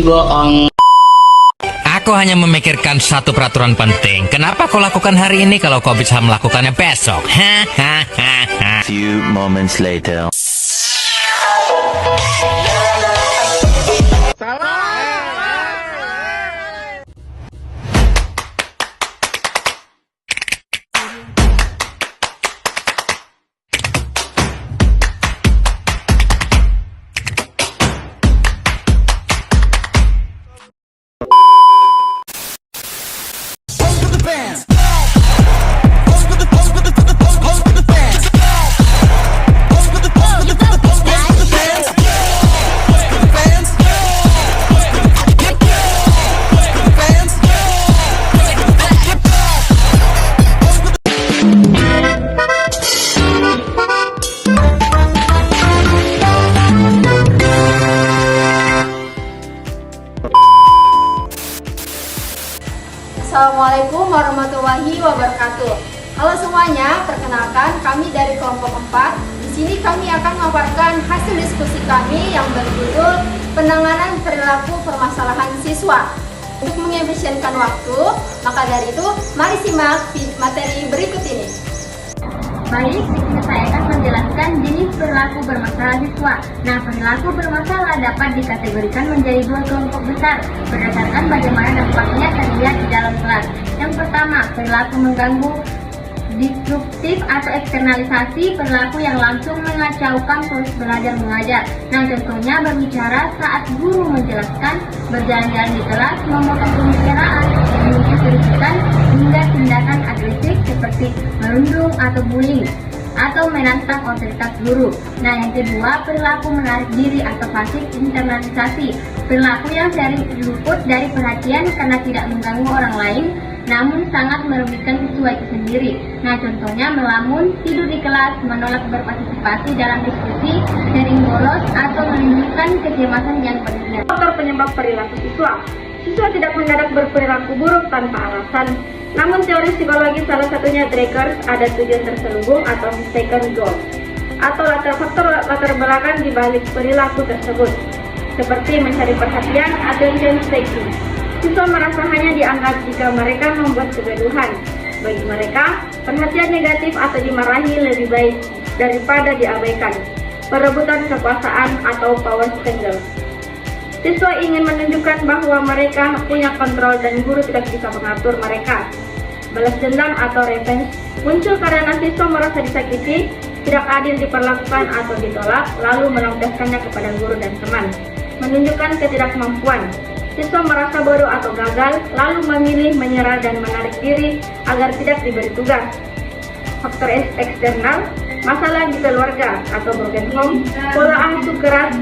bohong. Aku hanya memikirkan satu peraturan penting. Kenapa kau lakukan hari ini kalau kau bisa melakukannya besok? Few moments later. Assalamualaikum warahmatullahi wabarakatuh. Halo semuanya, perkenalkan kami dari kelompok 4. Di sini kami akan memaparkan hasil diskusi kami yang berjudul penanganan perilaku permasalahan siswa. Untuk mengefisienkan waktu, maka dari itu mari simak materi berikut ini. Baik, di sini saya akan menjelaskan jenis perilaku bermasalah siswa. Nah, perilaku bermasalah dapat dikategorikan menjadi dua kelompok besar berdasarkan bagaimana dampaknya terlihat di dalam kelas. Yang pertama, perilaku mengganggu, disruptif atau eksternalisasi, perilaku yang langsung mengacaukan proses belajar mengajar. Nah, contohnya berbicara saat guru menjelaskan, berjalan-jalan di kelas, memotong pembicaraan, memicu keributan, hingga tindakan agresif seperti merundung atau bullying atau menantang otoritas guru. Nah, yang kedua, perilaku menarik diri atau pasif internalisasi, perilaku yang sering luput dari perhatian karena tidak mengganggu orang lain namun sangat merugikan siswa itu sendiri. Nah, contohnya melamun, tidur di kelas, menolak berpartisipasi dalam diskusi, sering bolos, atau menunjukkan kecemasan yang berlebihan. Faktor penyebab perilaku siswa. Siswa tidak mendadak berperilaku buruk tanpa alasan. Namun teori psikologi salah satunya triggers, ada tujuan terselubung atau mistaken goal, atau faktor latar belakang di balik perilaku tersebut, seperti mencari perhatian, attention seeking. Siswa merasa hanya dianggap jika mereka membuat kegaduhan. Bagi mereka, perhatian negatif atau dimarahi lebih baik daripada diabaikan. Perebutan kekuasaan atau power struggle. Siswa ingin menunjukkan bahwa mereka punya kontrol dan guru tidak bisa mengatur mereka. Balas dendam atau revenge muncul karena siswa merasa disakiti, tidak adil diperlakukan atau ditolak, lalu melampiaskannya kepada guru dan teman. Menunjukkan ketidakmampuan. Siswa merasa bodoh atau gagal, lalu memilih menyerah dan menarik diri agar tidak diberi tugas. Faktor eksternal, masalah di keluarga atau broken home, pola asuh keras,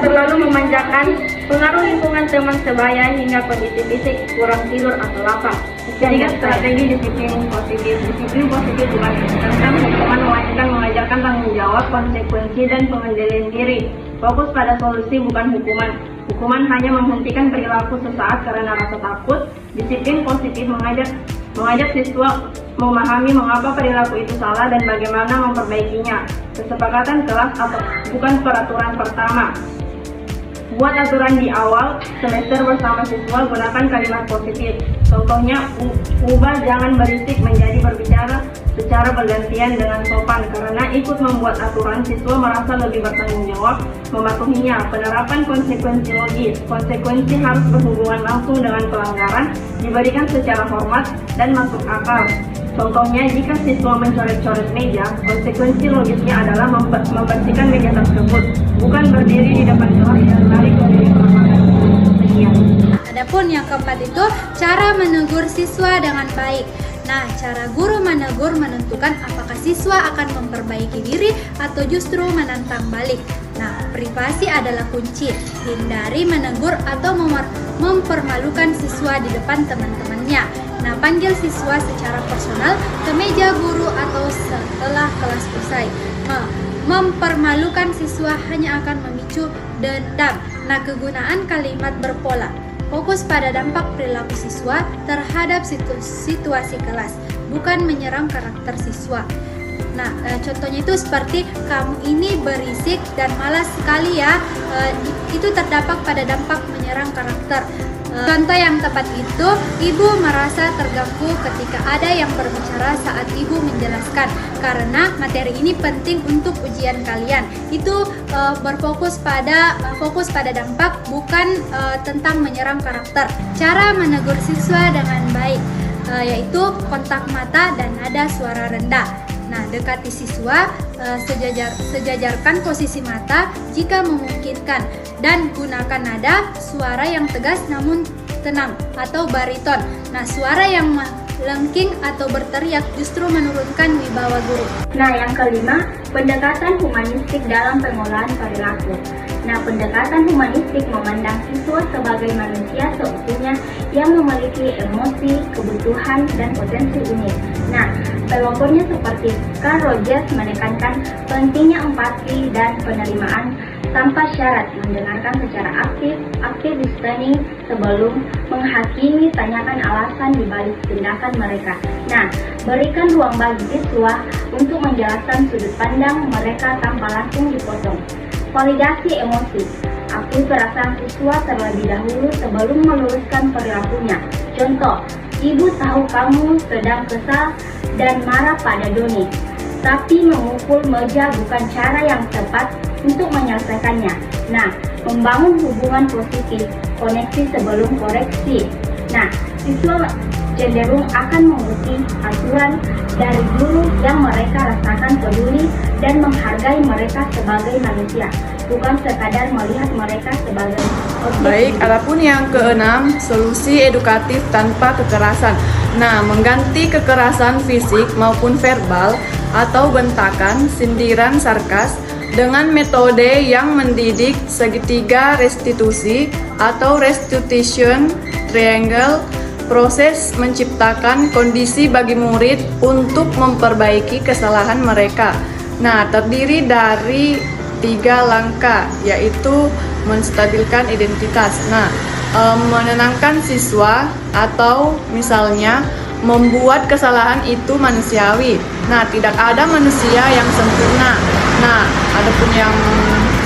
terlalu memanjakan, pengaruh lingkungan teman sebaya hingga kondisi fisik, kurang tidur atau lapar. Jadikan strategi disiplin positif. Disiplin positif bukan tentang hukuman, melainkan mengajarkan tanggung jawab, konsekuensi, dan pengendalian diri. Fokus pada solusi bukan hukuman. Hukuman hanya menghentikan perilaku sesaat karena rasa takut. Disiplin positif mengajak siswa memahami mengapa perilaku itu salah dan bagaimana memperbaikinya. Kesepakatan kelas atau bukan peraturan pertama. Buat aturan di awal semester bersama siswa, gunakan kalimat positif. Contohnya, ubah jangan berisik menjadi berbicara secara bergantian dengan sopan. Karena ikut membuat aturan, siswa merasa lebih bertanggung jawab mematuhinya. Penerapan konsekuensi logis. Konsekuensi harus berhubungan langsung dengan pelanggaran, diberikan secara hormat dan masuk akal. Contohnya, jika siswa mencoret-coret meja, konsekuensi logisnya adalah membersihkan meja tersebut, bukan berdiri di depan kelas dan lari dari lapangan. Sekian. Adapun yang keempat itu cara menegur siswa dengan baik. Nah, cara guru menegur menentukan apakah siswa akan memperbaiki diri atau justru menantang balik. Nah, privasi adalah kunci. Hindari menegur atau mempermalukan siswa di depan teman-temannya. Nah, panggil siswa secara personal ke meja guru atau setelah kelas usai. Mempermalukan siswa hanya akan memicu dendam. Nah, kegunaan kalimat berpola. Fokus pada dampak perilaku siswa terhadap situasi kelas, bukan menyerang karakter siswa. Nah, contohnya itu seperti kamu ini berisik dan malas sekali ya. Itu terdapat pada dampak menyerang karakter. Contoh yang tepat itu, ibu merasa terganggu ketika ada yang berbicara saat ibu menjelaskan, karena materi ini penting untuk ujian kalian. Itu fokus pada dampak, bukan tentang menyerang karakter. Cara menegur siswa dengan baik, yaitu kontak mata dan nada suara rendah. Nah, dekati siswa, sejajarkan posisi mata jika memungkinkan, dan gunakan nada suara yang tegas namun tenang atau bariton. Nah, suara yang melengking atau berteriak justru menurunkan wibawa guru. Nah, yang kelima, pendekatan humanistik dalam pengolahan perilaku. Nah, pendekatan humanistik memandang siswa sebagai manusia seutuhnya yang memiliki emosi, kebutuhan, dan potensi unik. Nah, pelopornya seperti Carl Rogers menekankan pentingnya empati dan penerimaan tanpa syarat, mendengarkan secara aktif listening sebelum menghakimi, tanyakan alasan dibalik tindakan mereka. Nah, berikan ruang bagi siswa untuk menjelaskan sudut pandang mereka tanpa langsung dipotong. Validasi emosi. Akui perasaan siswa terlebih dahulu sebelum meluruskan perilakunya. Contoh, ibu tahu kamu sedang kesal dan marah pada Doni, tapi memukul meja bukan cara yang tepat untuk menyelesaikannya. Nah, membangun hubungan positif, koneksi sebelum koreksi. Nah, siswa cenderung akan mengikuti aturan dari guru yang mereka rasakan peduli dan menghargai mereka sebagai manusia, bukan sekadar melihat mereka sebagai objek. Baik, adapun yang keenam, solusi edukatif tanpa kekerasan. Nah, mengganti kekerasan fisik maupun verbal atau bentakan, sindiran, sarkas dengan metode yang mendidik segitiga restitusi atau restitution triangle. Proses menciptakan kondisi bagi murid untuk memperbaiki kesalahan mereka. Nah, terdiri dari 3 langkah, yaitu menstabilkan identitas. Nah, menenangkan siswa atau misalnya membuat kesalahan itu manusiawi. Nah, tidak ada manusia yang sempurna. Nah, adapun yang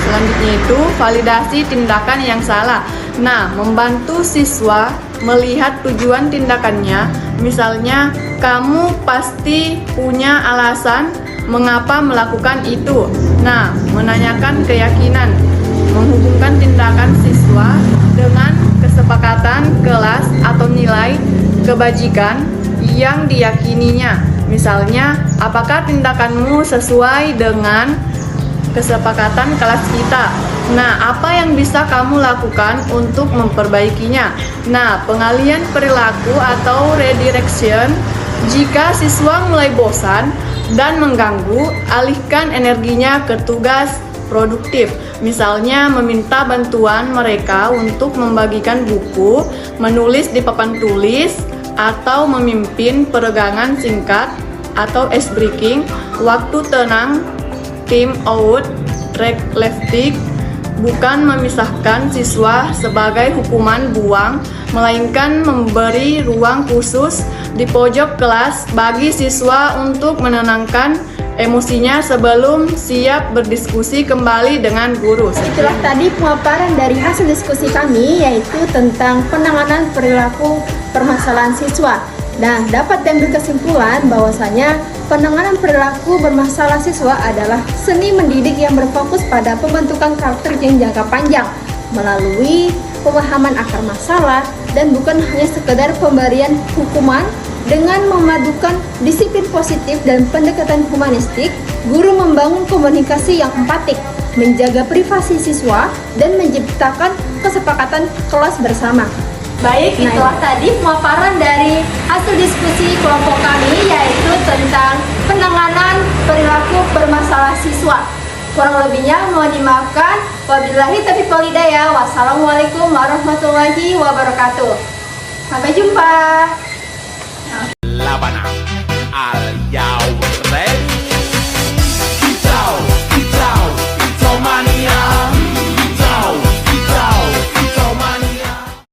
selanjutnya itu validasi tindakan yang salah. Nah, membantu siswa melihat tujuan tindakannya. Misalnya, kamu pasti punya alasan mengapa melakukan itu. Nah, menanyakan keyakinan, menghubungkan tindakan siswa dengan kesepakatan kelas atau nilai kebajikan yang diyakininya. Misalnya, apakah tindakanmu sesuai dengan kesepakatan kelas kita? Nah, apa yang bisa kamu lakukan untuk memperbaikinya? Nah, pengalihan perilaku atau redirection. Jika siswa mulai bosan dan mengganggu, alihkan energinya ke tugas produktif. Misalnya, meminta bantuan mereka untuk membagikan buku, menulis di papan tulis, atau memimpin peregangan singkat atau ice breaking, waktu tenang, time out, reflecting. Bukan memisahkan siswa sebagai hukuman buang, melainkan memberi ruang khusus di pojok kelas bagi siswa untuk menenangkan emosinya sebelum siap berdiskusi kembali dengan guru. Itulah tadi pemaparan dari hasil diskusi kami, yaitu tentang penanganan perilaku permasalahan siswa. Nah, dapat diambil kesimpulan bahwasanya penanganan perilaku bermasalah siswa adalah seni mendidik yang berfokus pada pembentukan karakter yang jangka panjang melalui pemahaman akar masalah dan bukan hanya sekedar pemberian hukuman. Dengan memadukan disiplin positif dan pendekatan humanistik, guru membangun komunikasi yang empatik, menjaga privasi siswa, dan menciptakan kesepakatan kelas bersama. Baik, itulah tadi pemaparan dari hasil diskusi kelompok kami, yaitu tentang penanganan perilaku bermasalah siswa. Kurang lebihnya mohon dimaafkan. Wabillahi taufiq wal hidayah. Wassalamualaikum warahmatullahi wabarakatuh. Sampai jumpa. Labana al Yawm.